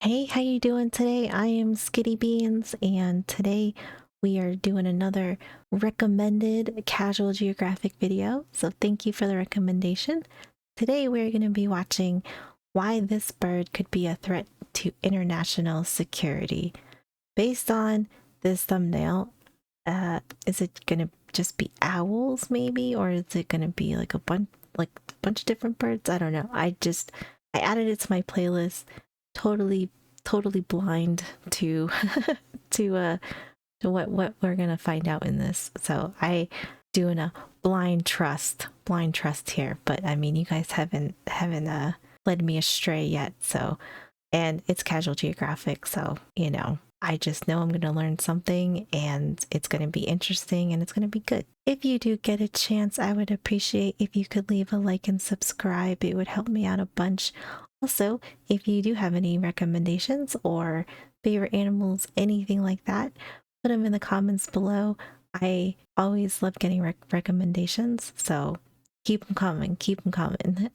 Hey, how you doing today? I am Skitty Beans, and today we are doing another recommended Casual Geographic video. So thank you for the recommendation. Today we're going to be watching why this bird could be a threat to international security. Based on this thumbnail, is it going to just be owls maybe, or is it going to be like a bunch of different birds? I don't know. I added it to my playlist totally blind to to what we're gonna find out in this. So I doing a blind trust here, but I mean you guys haven't led me astray yet. So, and it's Casual Geographic, so you know I just know I'm going to learn something and it's going to be interesting and it's going to be good. If you do get a chance, I would appreciate if you could leave a like and subscribe. It would help me out a bunch. Also, if you do have any recommendations or favorite animals, anything like that, put them in the comments below. I always love getting recommendations, so keep them coming, keep them coming.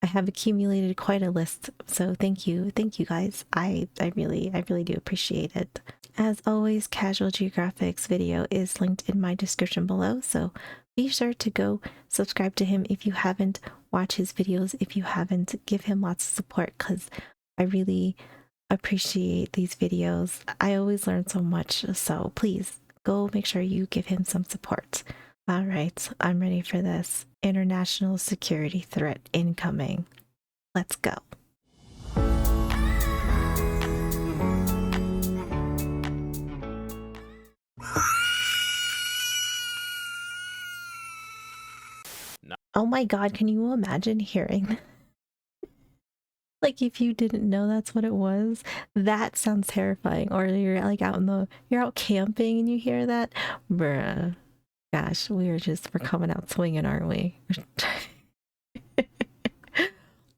I have accumulated quite a list, so thank you guys. I really do appreciate it. As always, Casual Geographic's video is linked in my description below, so be sure to go subscribe to him if you haven't, watch his videos if you haven't, give him lots of support because I really appreciate these videos. I always learn so much, so please go make sure you give him some support. All right, I'm ready for this. International security threat incoming. Let's go. Oh my god, can you imagine hearing like if you didn't know that's what it was? That sounds terrifying. Or you're like you're out camping and you hear that? Bruh. Gosh, we're coming out swinging, aren't we?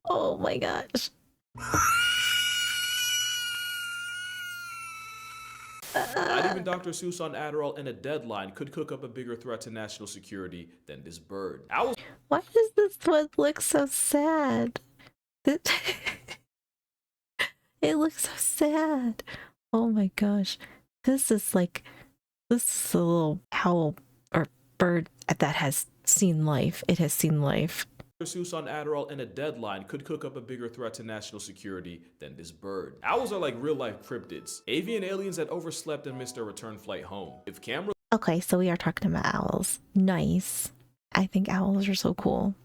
Oh my gosh. Not even Dr. Seuss on Adderall and a deadline could cook up a bigger threat to national security than this bird. Why does this one look so sad? It looks so sad. Oh my gosh. This is a little owl or bird that has seen life. It has seen life. Dr. Seuss on Adderall and a deadline could cook up a bigger threat to national security than this bird. Owls are like real-life cryptids, avian aliens that overslept and missed their return flight home. If cameras Okay, so we are talking about owls. Nice. I think owls are so cool.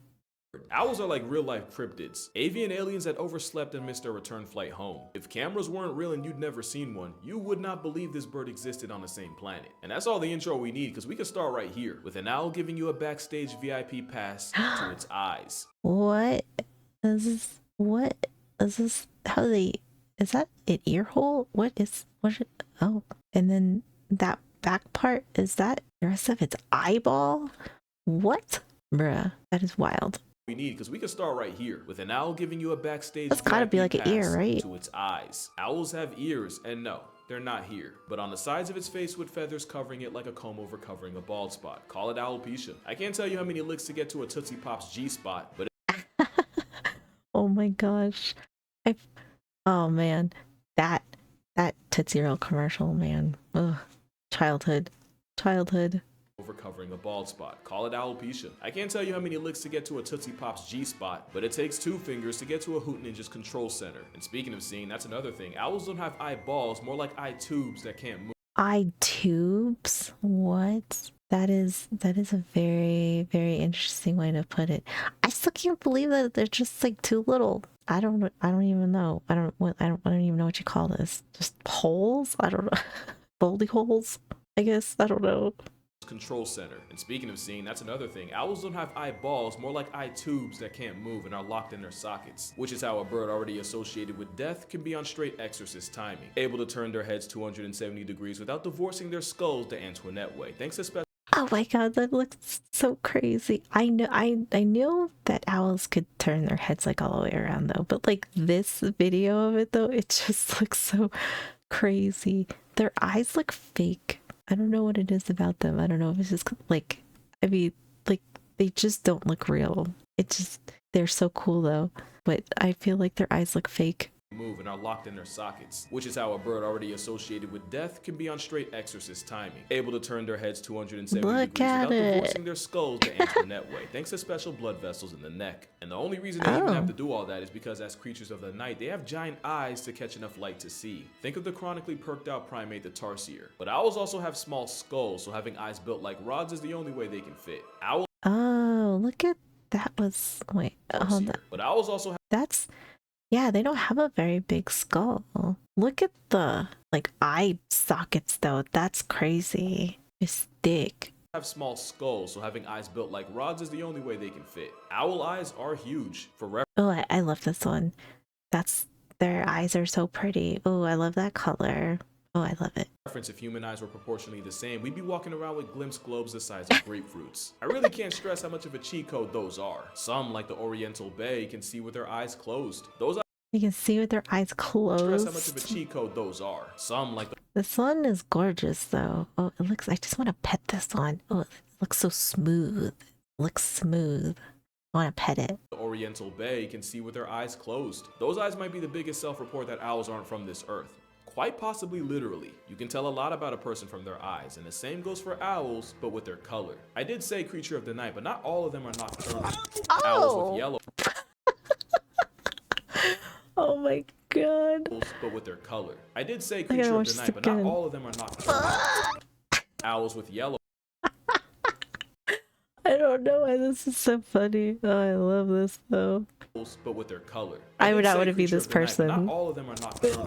Owls are like real-life cryptids, avian aliens that overslept and missed their return flight home. If cameras weren't real and you'd never seen one, you would not believe this bird existed on the same planet. And that's all the intro we need, because we can start right here, with an owl giving you a backstage VIP pass to its eyes. What is this? What is this? Is that an ear hole? Oh, and then that back part, is that the rest of its eyeball? What? Bruh, that is wild. We need, because we can start right here, with an owl giving you a backstage That's gotta be like an ear, right? to its eyes. Owls have ears, and no, they're not here, but on the sides of its face with feathers covering it like a comb over covering a bald spot. Call it alopecia. I can't tell you how many licks to get to a Tootsie Pop's G-spot, but oh my gosh. Oh man, that Tootsie Roll commercial, man. Ugh. Childhood. over covering a bald spot. Call it alopecia. I can't tell you how many licks to get to a Tootsie Pop's G-spot, but it takes 2 fingers to get to a Hoot Ninja's control center. And speaking of seeing, that's another thing. Owls don't have eyeballs, more like eye tubes that can't move. Eye tubes? What? That is a very interesting way to put it. I still can't believe that they're just like too little. I don't even know. I don't even know what you call this. Just holes? I don't know. Foldy holes, I guess. I don't know. Control center. And speaking of seeing, that's another thing. Owls don't have eyeballs, more like eye tubes that can't move and are locked in their sockets, which is how a bird already associated with death can be on straight exorcist timing, able to turn their heads 270 degrees without divorcing their skulls the Antoinette way, thanks to special. Oh my god, that looks so crazy. I knew that owls could turn their heads like all the way around though, but like this video of it though, it just looks so crazy. Their eyes look fake. I don't know what it is about them. I don't know if it's just like, I mean, like they just don't look real. They're so cool though, but I feel like their eyes look fake. move and are locked in their sockets, which is how a bird already associated with death can be on straight exorcist timing, able to turn their heads 270 Look degrees at without it. divorcing their skulls to Antoinette way, thanks to special blood vessels in the neck. And the only reason they even have Oh. to do all that is because as creatures of the night, they have giant eyes to catch enough light to see. Think of the chronically perked out primate the tarsier. But owls also have small skulls, so having eyes built like rods is the only way they can fit. Owls Oh, look at that was wait, hold on. But owls also have That's yeah, they don't have a very big skull. Look at the like eye sockets though. That's crazy. It's thick. small skulls, so having eyes built like rods is the only way they can fit. Owl eyes are huge. For Oh, I love this one. That's their eyes are so pretty. Oh, I love that color. Oh, I love it. reference, if human eyes were proportionally the same, we'd be walking around with glimpse globes the size of grapefruits. I really can't stress how much of a cheat code those are. Some, like the Oriental Bay, can see with their eyes closed. Those You can see with their eyes stress how much of a closed. cheat code those are. Some, like the This one is gorgeous though. Oh, it looks, I just want to pet this one. Oh, it looks so smooth. It looks smooth. I want to pet it. Oriental Bay, can see with their eyes closed. Those eyes might be the biggest self-report that owls aren't from this earth. Quite possibly literally. You can tell a lot about a person from their eyes, and the same goes for owls, but with their color. I did say creature of the night, but not all of them are nocturnal. Owls with yellow Oh my god. but with their color. I did say gotta creature of watch the this night, but not again. all of them are nocturnal. Owls with yellow I don't know why this is so funny. Oh, I love this though. but with their color. I did would not say want to be creature this of the night, but person. not all of them are nocturnal.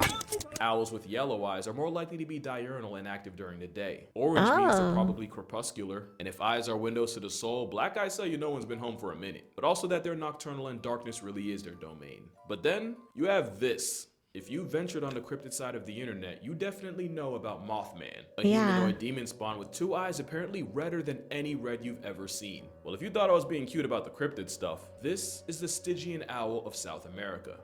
Owls with yellow eyes are more likely to be diurnal and active during the day. Orange means they're Oh. probably crepuscular, and if eyes are windows to the soul, black eyes tell you no one's been home for a minute. But also that they're nocturnal and darkness really is their domain. But then you have this. If you ventured on the cryptid side of the internet, you definitely know about Mothman, a Yeah. humanoid demon spawn with two eyes apparently redder than any red you've ever seen. Well, if you thought I was being cute about the cryptid stuff, this is the Stygian owl of South America.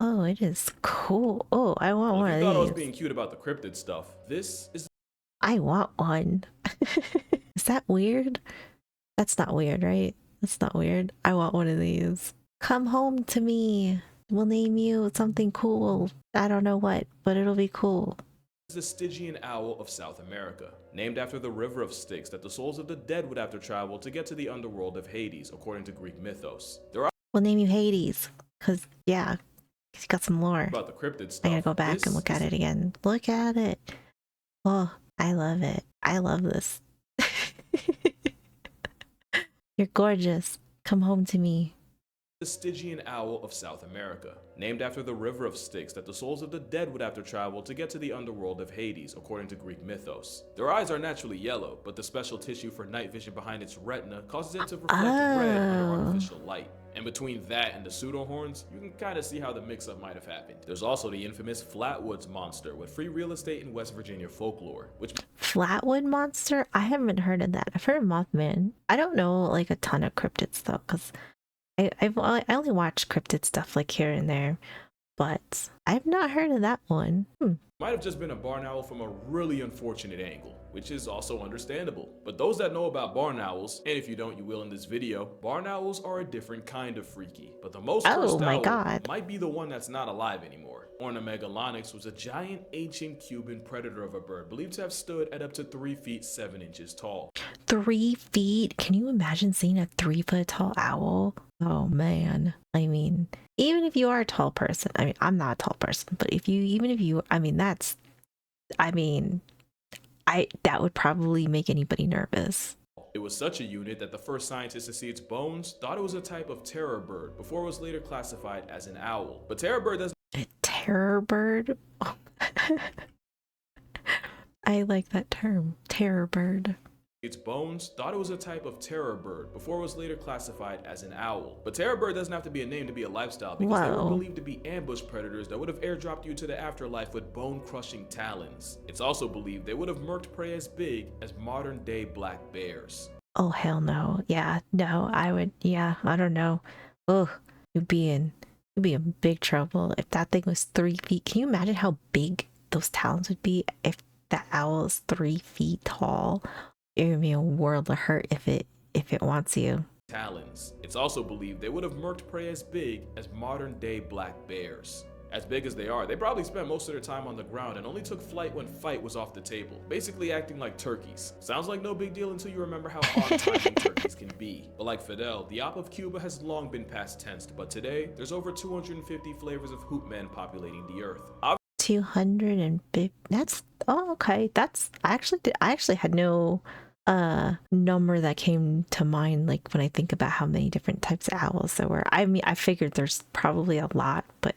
Oh, it is cool. Oh, I want Well, one if of you thought I was these. being cute about the cryptid stuff, this is I want one. Is that weird? That's not weird, right? That's not weird. I want one of these. Come home to me. We'll name you something cool. I don't know what, but it'll be cool. the Stygian owl of South America, named after the river of Styx that the souls of the dead would have to travel to get to the underworld of Hades, according to Greek mythos. There are We'll name you Hades. Cause yeah, he's got some lore. about the cryptid stuff. I gotta go back This and look at is it again. Look at it. Oh, I love it. I love this. You're gorgeous. Come home to me. the Stygian owl of South America, named after the river of Styx that the souls of the dead would have to travel to get to the underworld of Hades, according to Greek mythos. Their eyes are naturally yellow, but the special tissue for night vision behind its retina causes it to reflect red under Oh. artificial light. And between that and the pseudo horns, you can kind of see how the mix-up might have happened. There's also the infamous Flatwoods monster with free real estate in West Virginia folklore, which Flatwood monster? I haven't heard of that. I've heard of Mothman. I don't know like a ton of cryptid stuff because I only watch cryptid stuff like here and there, but I've not heard of that one. might have just been a barn owl from a really unfortunate angle, which is also understandable. But those that know about barn owls, and if you don't, you will in this video, barn owls are a different kind of freaky. But the most Oh cursed my owl God. might be the one that's not alive anymore. Ornomegalonyx was a giant ancient Cuban predator of a bird, believed to have stood at up to 3 feet 7 inches tall. 3 feet? Can you imagine seeing a 3-foot tall owl? Oh man. I mean, even if you are a tall person, I mean, I'm not a tall person, but even if you, I mean, that would probably make anybody nervous. It was such a unit that the first scientists to see its bones thought it was a type of terror bird before it was later classified as an owl. But terror bird doesn't A terror bird? I like that term, terror bird. its bones thought it was a type of terror bird before it was later classified as an owl. But terror bird doesn't have to be a name to be a lifestyle because they were Whoa. believed to be ambush predators that would have airdropped you to the afterlife with bone-crushing talons. It's also believed they would have murked prey as big as modern-day black bears. Oh hell no. Yeah, no, I don't know. Oh, you'd be in big trouble if that thing was 3 feet. Can you imagine how big those talons would be if that owl is 3 feet tall? It would be a world of hurt if it wants you. Talons. It's also believed they would have murked prey as big as modern-day black bears. As big as they are, they probably spent most of their time on the ground and only took flight when fight was off the table, basically acting like turkeys. Sounds like no big deal until you remember how on-timing turkeys can be. But like Fidel, the op of Cuba has long been past tensed, but today, there's over 250 flavors of hoop men populating the earth. 250. That's okay. That's I actually had no number that came to mind like when I think about how many different types of owls there were. I mean, I figured there's probably a lot, but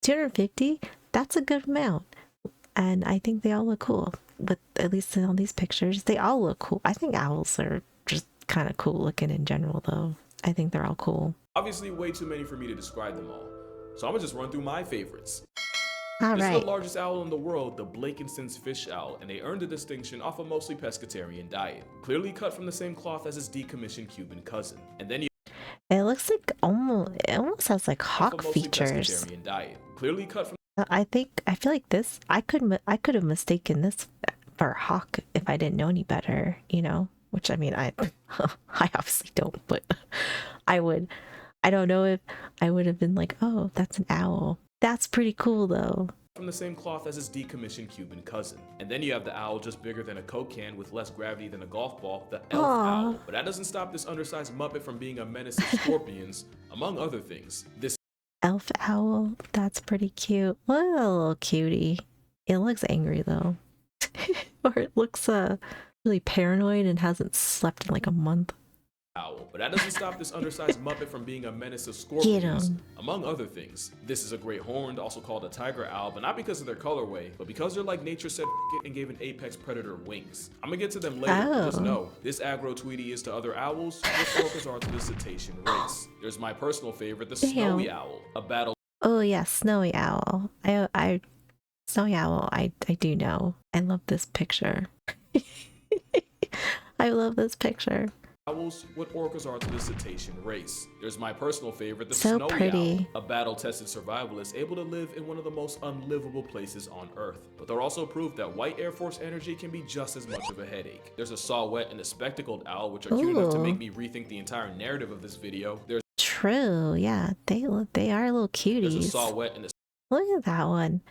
250, that's a good amount. And I think they all look cool. But at least in all these pictures, they all look cool. I think owls are just kind of cool looking in general though. I think they're all cool. Obviously way too many for me to describe them all. So I'm gonna just run through my favorites. All This right. is the largest owl in the world, the Blakenson's fish owl, and they earned the distinction off a mostly pescatarian diet, clearly cut from the same cloth as its decommissioned Cuban cousin. And then you It looks like it almost has like off a hawk mostly features. pescatarian diet, clearly cut from I feel like this I could have mistaken this for a hawk if I didn't know any better, you know? Which I mean I I obviously don't, but I would. I don't know if I would have been like, "Oh, that's an owl." That's pretty cool though. the same cloth as its decommissioned Cuban cousin. And then you have the owl just bigger than a Coke can with less gravity than a golf ball, the elf owl. But that doesn't stop this undersized muppet from being a menace to scorpions, among other things. This Elf owl, that's pretty cute. What a little cutie. It looks angry though. Or it looks really paranoid and hasn't slept in like a month. owl, but that doesn't stop this undersized muppet from being a menace to Get scorpions, him. among other things. This is a great horned, also called a tiger owl, but not because of their colorway, but because they're like nature said it and gave an apex predator wings. I'm gonna get to them later, but just know, this aggro Tweety is to other owls, what orcas are to the cetacean race. There's my personal favorite, the snowy owl, a battle Oh yeah, snowy owl. Snowy owl, I do know. I love this picture. I love this picture. owls, what orcas are to the cetacean race. There's my personal favorite, the So snowy pretty. owl, a battle-tested survivalist able to live in one of the most unlivable places on Earth. But they're also proof that white Air Force energy can be just as much of a headache. There's a saw-whet and a spectacled owl, which are cute enough to make me rethink the entire narrative of this video. There's True, yeah. They are little a cuties. saw-whet and a Look at that one.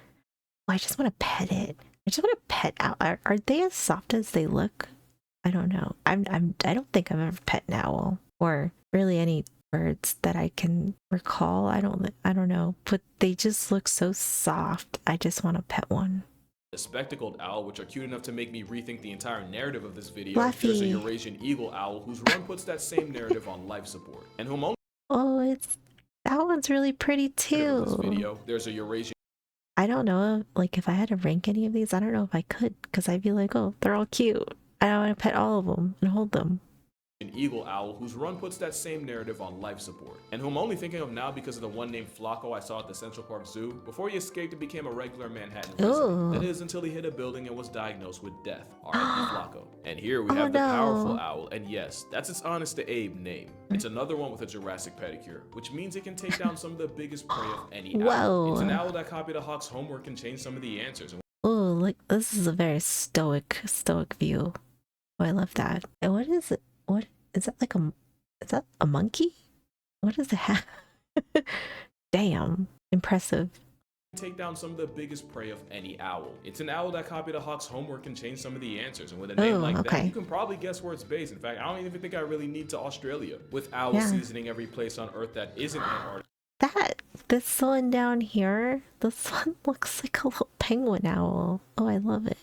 Oh, I just want to pet it. I just want to pet owl. Are they as soft as they look? I don't know. I don't think I've ever pet an owl or really any birds that I can recall. I don't know, but they just look so soft. I just want to pet one. spectacled owl, which are cute enough to make me rethink the entire narrative of this video. Fluffy. There's a Eurasian eagle owl whose run puts that same narrative on life support, and whom only Oh, that one's really pretty this too. video, there's a Eurasian I don't know, like if I had to rank any of these, I don't know if I could, because I'd be like, oh, they're all cute. I want to pet all of them and hold them. an eagle owl whose run puts that same narrative on life support, and whom I'm only thinking of now because of the one named Flacco I saw at the Central Park Zoo before he escaped and became a regular Manhattan resident. That is until he hit a building and was diagnosed with death. R.I.P. Flacco. And here we have the powerful owl, and yes, that's its honest to Abe name. It's another one with a Jurassic pedicure, which means it can take down some of the biggest prey of any owl. It's an owl that copied a hawk's homework and changed some of the answers. Oh, like this is a very stoic view. Oh, I love that. And what is it? What is that like is that a monkey? What is that? Damn, impressive. Take down some of the biggest prey of any owl. It's an owl that copied a hawk's homework and changed some of the answers, and with a name like that, you can probably guess where it's based. In fact, I don't even think I really need to Australia, with owls seasoning every place on Earth that isn't Antarctica. This one down here, this one looks like a little penguin owl. Oh, I love it.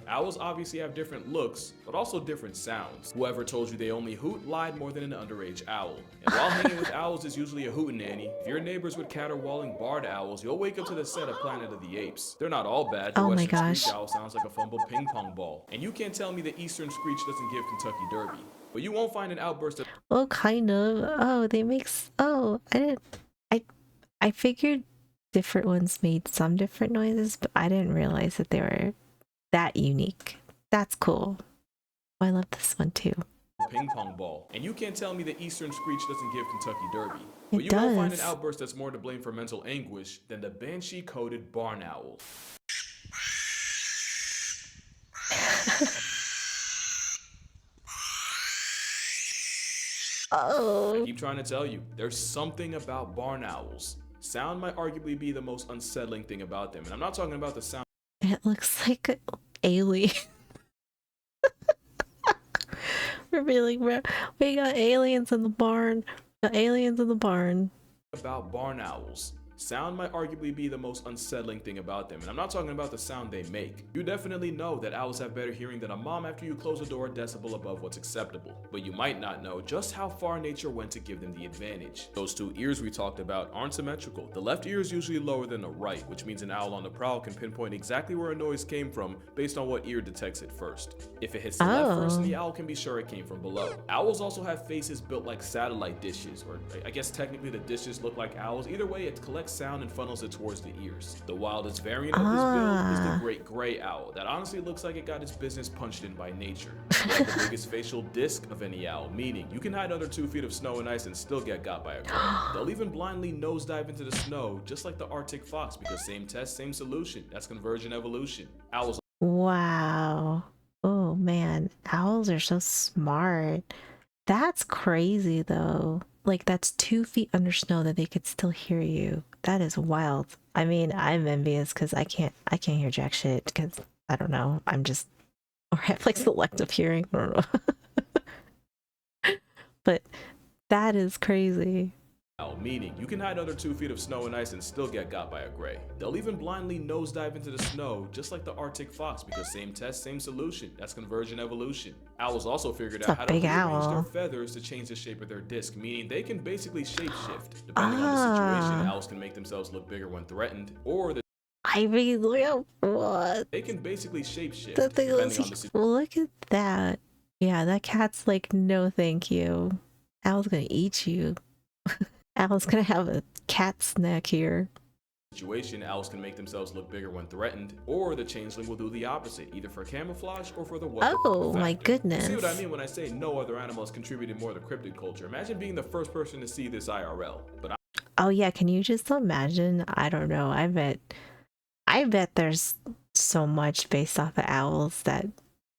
Owls obviously have different looks, but also different sounds. Whoever told you they only hoot lied more than an underage owl. And while hanging with owls is usually a hootenanny, if your neighbors with caterwauling barred owls, you'll wake up to the set of Planet of the Apes. They're not all bad. The Western screech owl sounds like a fumbled ping pong ball. And you can't tell me the Eastern screech doesn't give Kentucky Derby. But you won't find an outburst of oh, kind of. Oh, I figured different ones made some different noises, but I didn't realize that they were that unique. That's cool. Oh, I love this one too. Ping pong ball. And you can't tell me the Eastern screech doesn't give Kentucky Derby. But you does. won't find an outburst that's more to blame for mental anguish than the banshee-coated barn owl. Oh. I keep trying to tell you, there's something about barn owls. Sound might arguably be the most unsettling thing about them, and I'm not talking about the sound. It looks like an alien. We're being like, we got aliens in the barn. The aliens in the barn. About barn owls. Sound might arguably be the most unsettling thing about them, and I'm not talking about the sound they make. You definitely know that owls have better hearing than a mom after you close a door a decibel above what's acceptable, but you might not know just how far nature went to give them the advantage. Those two ears we talked about aren't symmetrical. The left ear is usually lower than the right, which means an owl on the prowl can pinpoint exactly where a noise came from based on what ear detects it first. If it hits the left first, then the owl can be sure it came from below. Owls also have faces built like satellite dishes, or I guess technically the dishes look like owls. Either way, it collects sound and funnels it towards the ears. The wildest variant of this build is the great gray owl that honestly looks like it got its business punched in by nature. They have the biggest facial disc of any owl, meaning you can hide under 2 feet of snow and ice and still get got by a gray. They'll even blindly nosedive into the snow just like the Arctic fox, because same test, same solution. That's convergent evolution. Owls. Wow. Oh man, owls are so smart. That's crazy though. Like that's 2 feet under snow that they could still hear you. That is wild. I mean, I'm envious because I can't hear jack shit because I don't know. I'm just or I have like selective hearing. I don't know. But that is crazy. Meaning you can hide under 2 feet of snow and ice and still get got by a gray. They'll even blindly nosedive into the snow just like the Arctic fox, because same test, same solution. That's convergent evolution. Owls also figured out how to rearrange their feathers to change the shape of their disc, meaning they can basically shapeshift. Depending on the situation, owls can make themselves look bigger when threatened, or I mean, what? they can basically shapeshift. Look at that. Yeah, that cat's like, no thank you. Owl's gonna eat you. Owl's gonna have a cat snack here. Situation, owls can make themselves look bigger when threatened, or the changeling will do the opposite, either for camouflage or for the weapon. Oh my goodness. See what I mean when I say no other animals contributed more to cryptid culture? Imagine being the first person to see this IRL. Oh yeah, can you just imagine? I don't know. I bet there's so much based off of owls that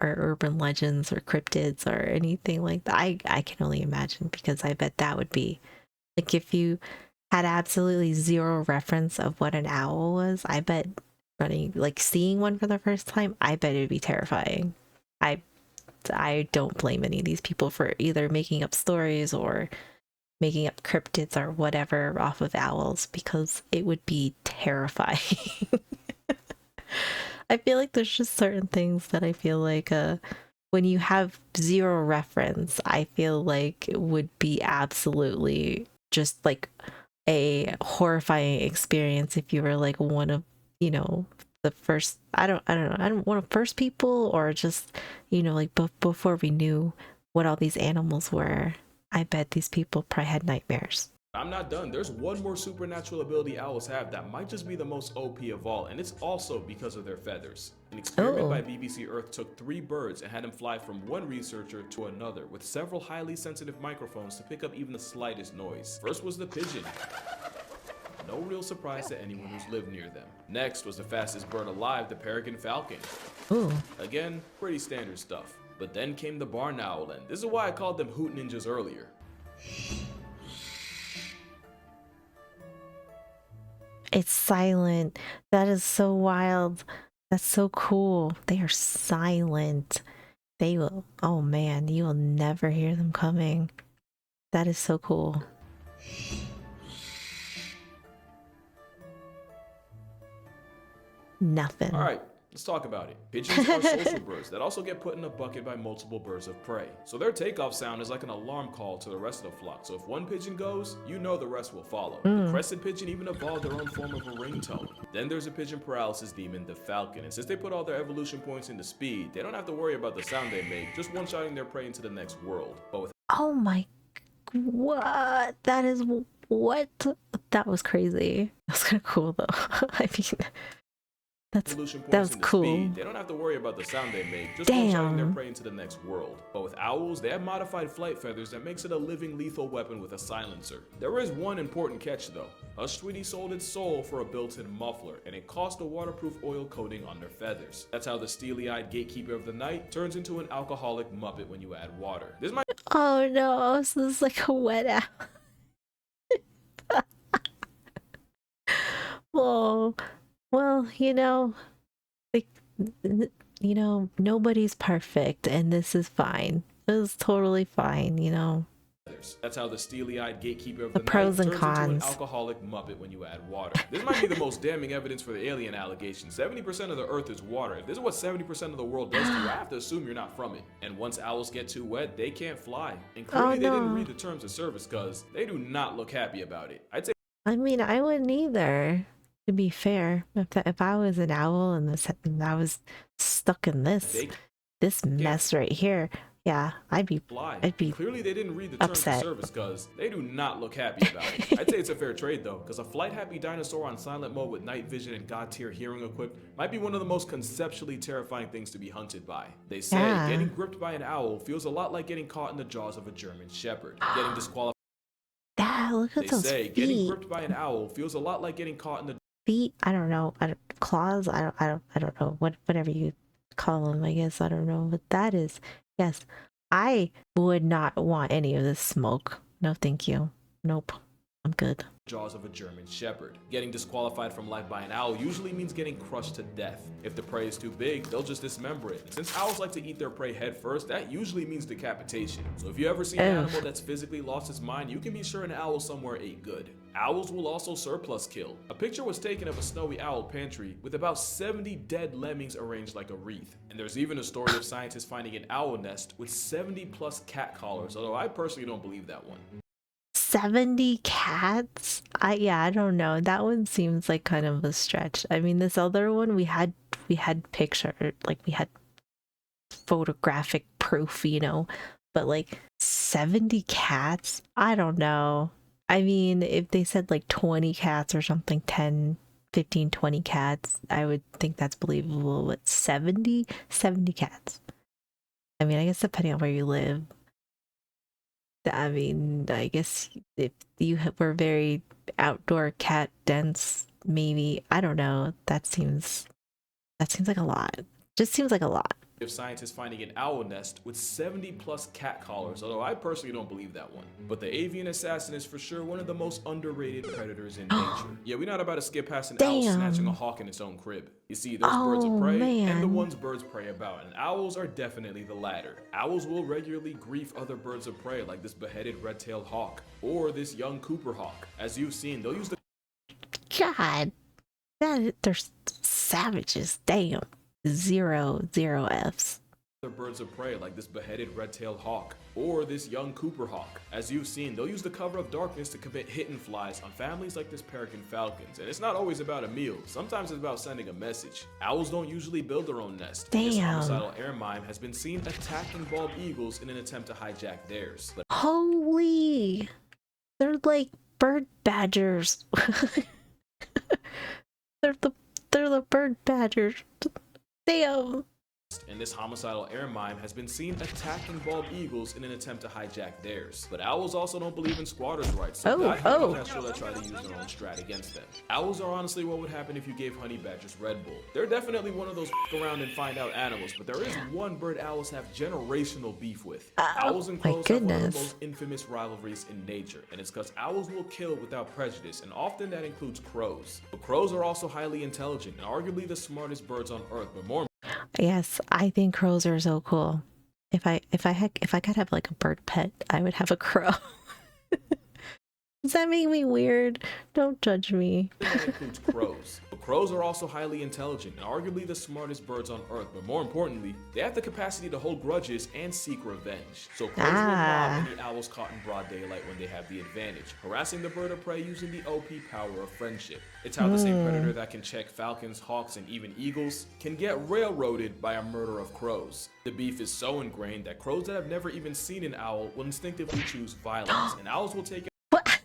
are urban legends or cryptids or anything like that. I can only imagine, because I bet that would be like, if you had absolutely zero reference of what an owl was, I bet seeing one for the first time, I bet it'd be terrifying. I don't blame any of these people for either making up stories or making up cryptids or whatever off of owls, because it would be terrifying. I feel like there's just certain things that I feel like when you have zero reference, I feel like it would be absolutely just like a horrifying experience if you were like one of, the first, I don't know, one of the first people, or just, like before we knew what all these animals were. I bet these people probably had nightmares. I'm not done. There's one more supernatural ability owls have that might just be the most OP of all, and it's also because of their feathers. An experiment by BBC Earth took 3 birds and had them fly from one researcher to another with several highly sensitive microphones to pick up even the slightest noise. First was the pigeon. No real surprise to anyone who's lived near them. Next was the fastest bird alive, the peregrine falcon. Ooh. Again, pretty standard stuff. But then came the barn owl, and this is why I called them hoot ninjas earlier. It's silent. That is so wild. That's so cool. They are silent. They will, oh man, you will never hear them coming. That is so cool. Nothing. All right, let's talk about it. Pigeons are social birds that also get put in a bucket by multiple birds of prey. So their takeoff sound is like an alarm call to the rest of the flock. So if one pigeon goes, you know the rest will follow. The crested pigeon even evolved their own form of a ringtone. Then there's a pigeon paralysis demon, the falcon. And since they put all their evolution points into speed, they don't have to worry about the sound they make, just one-shotting their prey into the next world. But with oh my, what? That is, what? That was crazy. That's kind of cool though. I mean, that's cool. Speed, they don't have to worry about the sound they make, just one-shotting their prey into the next world. But with owls, they have modified flight feathers that makes it a living lethal weapon with a silencer. There is one important catch though. Hush Tweety sold its soul for a built-in muffler, and it cost a waterproof oil coating on their feathers. That's how the steely-eyed gatekeeper of the night turns into an alcoholic muppet when you add water. This might— oh no, so this is like a wet owl. Well, like, nobody's perfect, and this is fine. This is totally fine. That's how the steely-eyed gatekeeper of The the pros night and turns into an cons. alcoholic muppet when you add water. This might be the most damning evidence for the alien allegation. 70% of the Earth is water. If this is what 70% of the world does to you, I have to assume you're not from it. And once owls get too wet, they can't fly. And Oh clearly they didn't no. read the terms of service because they do not look happy about it. I'd say I mean, I wouldn't either. To be fair, if I was an owl and I was stuck in this they this can't mess right here, yeah, fly. I'd And be clearly they didn't read the terms of upset. service because they do not look happy about it. I'd say it's a fair trade though, because a flight-happy dinosaur on silent mode with night vision and god-tier hearing equipped might be one of the most conceptually terrifying things to be hunted by. They say Yeah. getting gripped by an owl feels a lot like getting caught in the jaws of a German shepherd. Getting disqualified. Yeah, look at They those say getting feet. gripped by an owl feels a lot like getting caught in the Feet. I don't know. Claws. I don't know. Whatever you call them. I guess I don't know. But that is, yes. I would not want any of this smoke. No, thank you. Nope. I'm good. jaws of a German shepherd. Getting disqualified from life by an owl usually means getting crushed to death. If the prey is too big, they'll just dismember it. And since owls like to eat their prey head first, that usually means decapitation. So if you ever see an animal that's physically lost its mind, you can be sure an owl somewhere ate good. Owls will also surplus kill. A picture was taken of a snowy owl pantry with about 70 dead lemmings arranged like a wreath. And there's even a story of scientists finding an owl nest with 70 plus cat collars, although I personally don't believe that one. 70 cats? I don't know. That one seems like kind of a stretch. I mean, this other one we had picture, like we had photographic proof. But like 70 cats? I don't know. I mean, if they said like 20 cats or something, 10, 15, 20 cats, I would think that's believable. But 70 cats. I mean, I guess depending on where you live. I mean, I guess if you were very outdoor cat dense, maybe, I don't know. That seems like a lot. Just seems like a lot. Of scientists finding an owl nest with 70 plus cat collars, although I personally don't believe that one. But the avian assassin is for sure one of the most underrated predators in nature. Yeah, we're not about to skip past an owl snatching a Damn. hawk in its own crib. You see, there's birds of Oh prey and the man. ones birds prey about, and owls are definitely the latter. Owls will regularly grief other birds of prey like this beheaded red-tailed hawk or this young Cooper hawk. As you've seen, they'll use the God. They're savages. Damn. Zero Fs. birds of prey like this beheaded red-tailed hawk or this young Cooper hawk. As you've seen, they'll use the cover of darkness to commit hit and flies on families like this peregrine falcons. And it's not always about a meal. Sometimes it's about sending a message. Owls don't usually build their own nest. This Damn. homicidal air mime has been seen attacking bald eagles in an attempt to hijack theirs. Holy. They're like bird badgers. they're the they're the bird badgers. Damn. And this homicidal air mime has been seen attacking bald eagles in an attempt to hijack theirs. But owls also don't believe in squatters' rights, so God help them try to use their own strat against them. Owls are honestly what would happen if you gave honey badgers Red Bull. They're definitely one of those around and find out animals, but there is one bird owls have generational beef with. Owls and crows have one of the most infamous rivalries in nature, and it's because owls will kill without prejudice, and often that includes crows. But crows are also highly intelligent and arguably the smartest birds on Earth, but more Yes, I think crows are so cool. If I could have like a bird pet, I would have a crow. Does that make me weird? Don't judge me. that includes crows. But crows are also highly intelligent and arguably the smartest birds on Earth, but more importantly, they have the capacity to hold grudges and seek revenge. So crows will mob any owls caught in broad daylight when they have the advantage, harassing the bird of prey using the OP power of friendship. It's how the same predator that can check falcons, hawks, and even eagles can get railroaded by a murder of crows. The beef is so ingrained that crows that have never even seen an owl will instinctively choose violence, and owls will take What?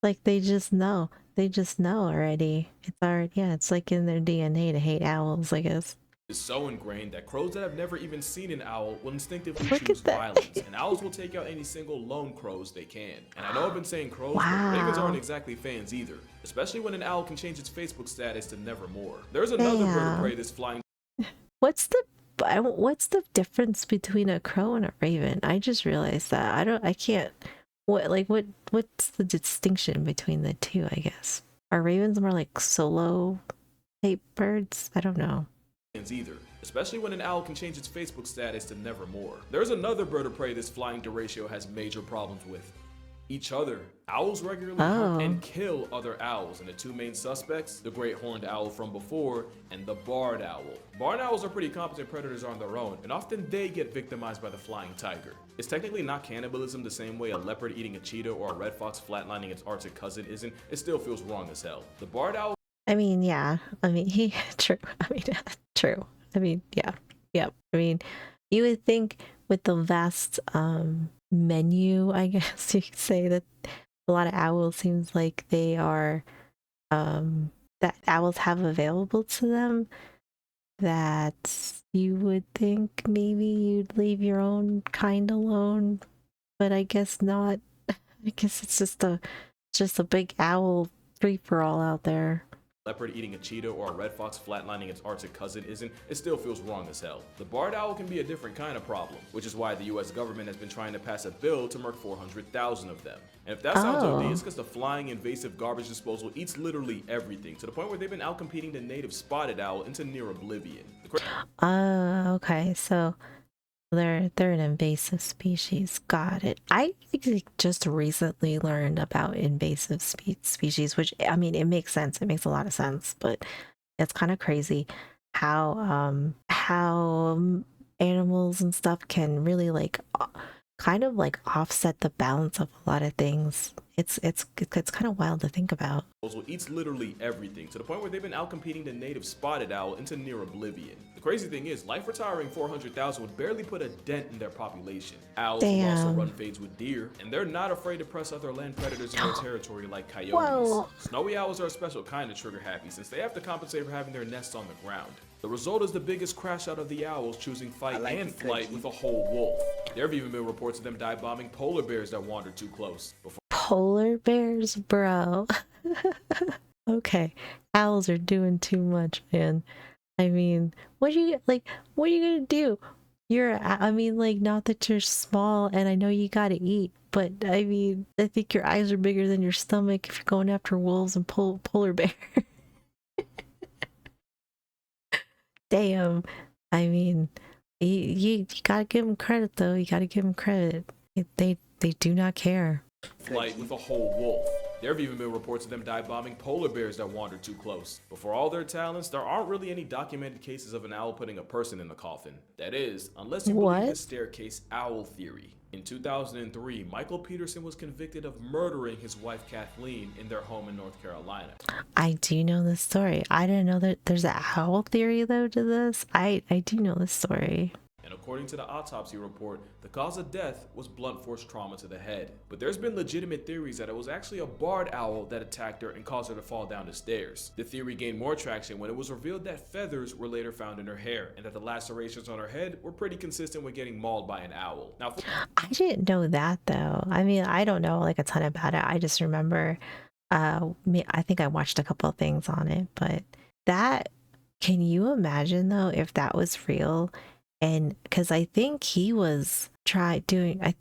Like they just know. They just know already. It's already, yeah, it's like in their DNA to hate owls, I guess. Is so ingrained that crows that have never even seen an owl will instinctively choose violence, and owls will take out any single lone crows they can. And I know I've been saying crows, but ravens aren't exactly fans either, especially when an owl can change its Facebook status to nevermore. There's another bird of prey that's flying. What's the difference between a crow and a raven? I just realized that. I can't. What's the distinction between the two, I guess? Are ravens more like solo type birds? I don't know. Either, especially when an owl can change its Facebook status to nevermore. There's another bird of prey this flying deratio has major problems with: each other. Owls regularly hunt Oh, and kill other owls, and the two main suspects, the great horned owl from before and the barred owl. Barred owls are pretty competent predators on their own, and often they get victimized by the flying tiger. It's technically not cannibalism the same way a leopard eating a cheetah or a red fox flatlining its Arctic cousin isn't. It still feels wrong as hell. The barred owl I mean, yeah. I mean, true. I mean, true. I mean, yeah. Yep. I mean, you would think with the vast menu, I guess you could say, that a lot of owls seems like they are that owls have available to them, that you would think maybe you'd leave your own kind alone, but I guess not. I guess it's just a big owl free for all out there. leopard eating a cheetah or a red fox flatlining its Arctic cousin isn't, it still feels wrong as hell. The barred owl can be a different kind of problem, which is why the US government has been trying to pass a bill to murk 400,000 of them. And if that sounds OD, it's because the flying invasive garbage disposal eats literally everything, to the point where they've been outcompeting the native spotted owl into near oblivion. Okay, so they're an invasive species. Got it. I actually just recently learned about invasive species, which I mean, it makes sense. It makes a lot of sense, but it's kind of crazy how animals and stuff can really like kind of like offset the balance of a lot of things. It's kind of wild to think about. Eats literally everything, to the point where they've been outcompeting the native spotted owl into near oblivion. The crazy thing is, life retiring 400,000 would barely put a dent in their population. Owls will also run fades with deer, and they're not afraid to press other land predators in their territory like coyotes. Whoa. Snowy owls are a special kind of trigger happy, since they have to compensate for having their nests on the ground. The result is the biggest crash out of the owls choosing fight and flight with a whole wolf. There have even been reports of them dive bombing polar bears that wandered too close. Polar bears, bro. Okay, owls are doing too much, man. I mean, what are you gonna do? I mean, like, not that you're small and I know you gotta eat, but I mean, I think your eyes are bigger than your stomach if you're going after wolves and polar bear. Damn. I mean, you gotta give them credit though. You gotta give them credit. They do not care. Flight with a whole wolf. There have even been reports of them dive bombing polar bears that wandered too close. But for all their talents, there aren't really any documented cases of an owl putting a person in the coffin. That is, unless you believe the staircase owl theory. In 2003, Michael Peterson was convicted of murdering his wife Kathleen in their home in North Carolina. I do know this story. I didn't know that there's an owl theory though to this. I do know this story. And according to the autopsy report, the cause of death was blunt force trauma to the head. But there's been legitimate theories that it was actually a barred owl that attacked her and caused her to fall down the stairs. The theory gained more traction when it was revealed that feathers were later found in her hair, and that the lacerations on her head were pretty consistent with getting mauled by an owl. Now, I didn't know that though. I mean, I don't know like a ton about it. I just remember I think I watched a couple of things on it, but that, can you imagine though if that was real? And because I think he was doing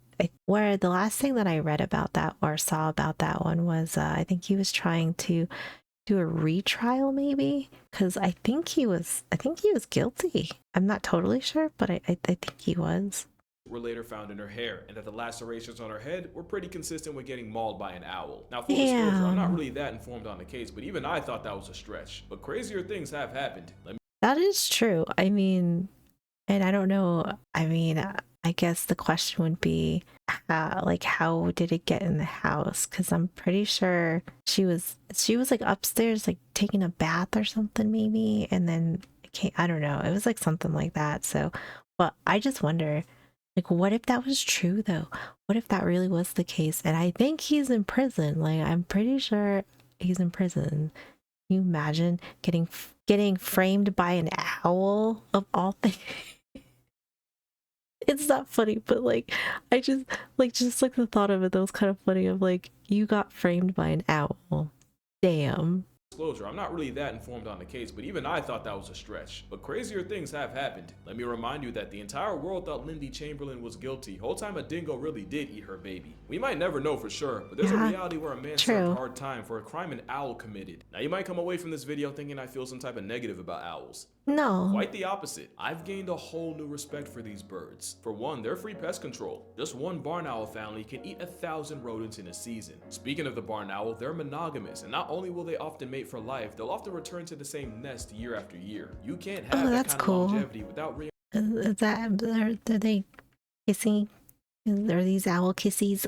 where the last thing that I read about that or saw about that one was I think he was trying to do a retrial maybe, because I think he was guilty. I'm not totally sure, but I think he was. Were later found in her hair, and that the lacerations on her head were pretty consistent with getting mauled by an owl. Now, full disclosure, I'm not really that informed on the case, but even I thought that was a stretch. But crazier things have happened. That is true. I mean, and I don't know. I mean, I guess the question would be, how did it get in the house? Because I'm pretty sure she was like upstairs, like taking a bath or something, maybe. And then I don't know. It was like something like that. So, but I just wonder, like, what if that was true though? What if that really was the case? And I think he's in prison. Like, I'm pretty sure he's in prison. Can you imagine getting framed by an owl of all things? It's not funny, but like I just like the thought of it, that was kind of funny, of like, you got framed by an owl. Damn. Disclosure, I'm not really that informed on the case, but even I thought that was a stretch. But crazier things have happened. Let me remind you that the entire world thought Lindy Chamberlain was guilty. Whole time a dingo really did eat her baby. We might never know for sure, but there's a Yeah, reality where a man served true. hard time for a crime an owl committed. Now you might come away from this video thinking I feel some type of negative about owls. No. Quite the opposite. I've gained a whole new respect for these birds. For one, they're free pest control. Just one barn owl family can eat 1,000 rodents in a season. Speaking of the barn owl, they're monogamous, and not only will they often mate for life, they'll often return to the same nest year after year. You can't Oh, have that that's kind of cool. longevity without Is that are they kissing? Are these owl kissies?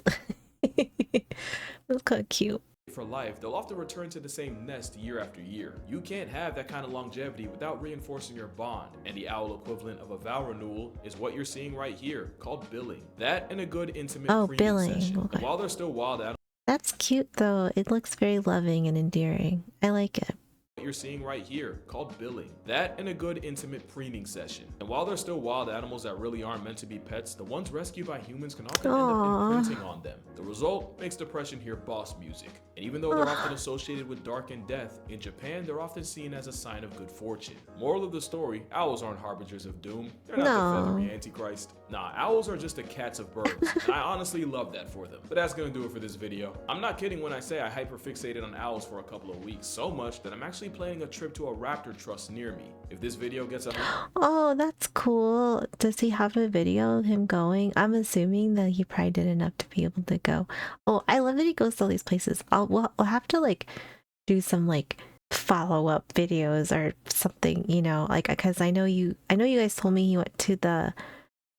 That's kind of cute. for life, they'll often return to the same nest year after year. You can't have that kind of longevity without reinforcing your bond, and the owl equivalent of a vow renewal is what you're seeing right here, called billing. That and a good intimate preening Billing. session. Okay. And while they're still wild animals, That's cute though. It looks very loving and endearing. I like it. what you're seeing right here, called billing. That and a good intimate preening session. And while they're still wild animals that really aren't meant to be pets, the ones rescued by humans can often end up imprinting on them. The result makes depression hear boss music. And even though they're often associated with dark and death, in Japan they're often seen as a sign of good fortune. Moral of the story, owls aren't harbingers of doom. They're not the feathery antichrist. Nah, owls are just the cats of birds, and I honestly love that for them. But that's gonna do it for this video. I'm not kidding when I say I hyperfixated on owls for a couple of weeks, so much that I'm actually planning a trip to a raptor trust near me. If this video gets a Oh, that's cool. Does he have a video of him going? I'm assuming that he probably did enough to be able to go. Oh, I love that he goes to all these places. We'll have to like do some like follow-up videos or something, you know, like because I know you guys told me he went to the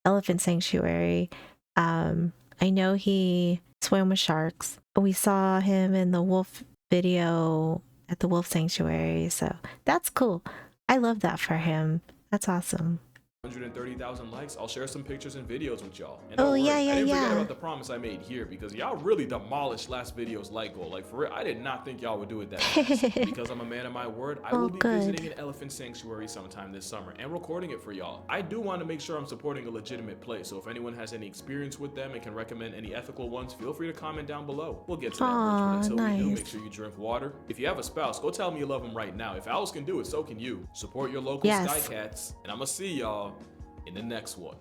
elephant sanctuary. I know he swam with sharks. We saw him in the wolf video at the wolf sanctuary, so that's cool. I love that for him. That's awesome. 130,000 likes, I'll share some pictures and videos with y'all. And Oh, don't worry, yeah, I didn't forget yeah. about the promise I made here because y'all really demolished last video's like goal. Like for real, I did not think y'all would do it that fast. Because I'm a man of my word, I Oh, will be good. visiting an elephant sanctuary sometime this summer and recording it for y'all. I do want to make sure I'm supporting a legitimate place, so if anyone has any experience with them and can recommend any ethical ones, feel free to comment down below. We'll get to that bridge, but until we do, make sure you drink water. If you have a spouse, go tell them you love them right now. If owls can do it, so can you. Support your local sky cats, and I'ma see y'all in the next one.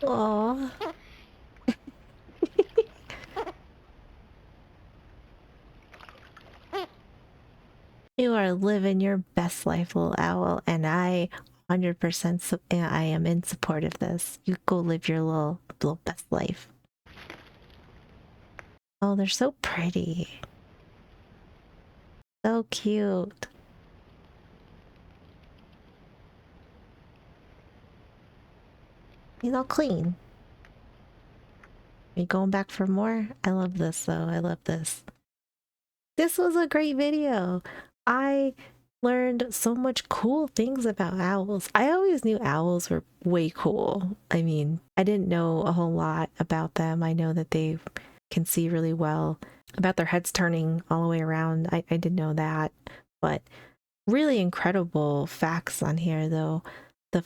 Aww. You are living your best life, little owl, and I 100% I am in support of this. You go live your little best life. Oh, they're so pretty. So cute. He's all clean. Are you going back for more? I love this though. I love this. This was a great video. I learned so much cool things about owls. I always knew owls were way cool. I mean, I didn't know a whole lot about them. I know that they can see really well. About their heads turning all the way around, I didn't know that. But really incredible facts on here though. The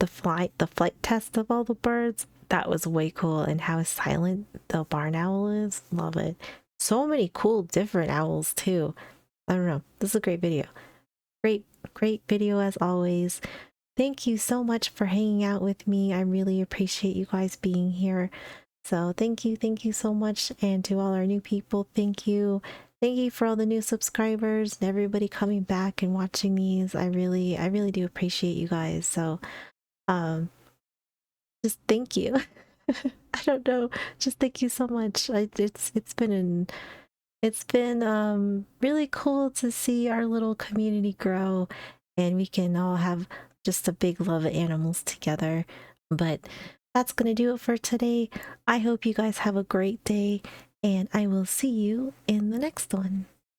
flight test of all the birds, that was way cool, and how silent the barn owl is. Love it. So many cool different owls too. I don't know. This is a great video. Great video as always. Thank you so much for hanging out with me. I really appreciate you guys being here. So thank you so much. And to all our new people, thank you. Thank you for all the new subscribers and everybody coming back and watching these. I really do appreciate you guys. So just thank you. I don't know. Just thank you so much. It's been really cool to see our little community grow, and we can all have just a big love of animals together. But that's gonna do it for today. I hope you guys have a great day, and I will see you in the next one.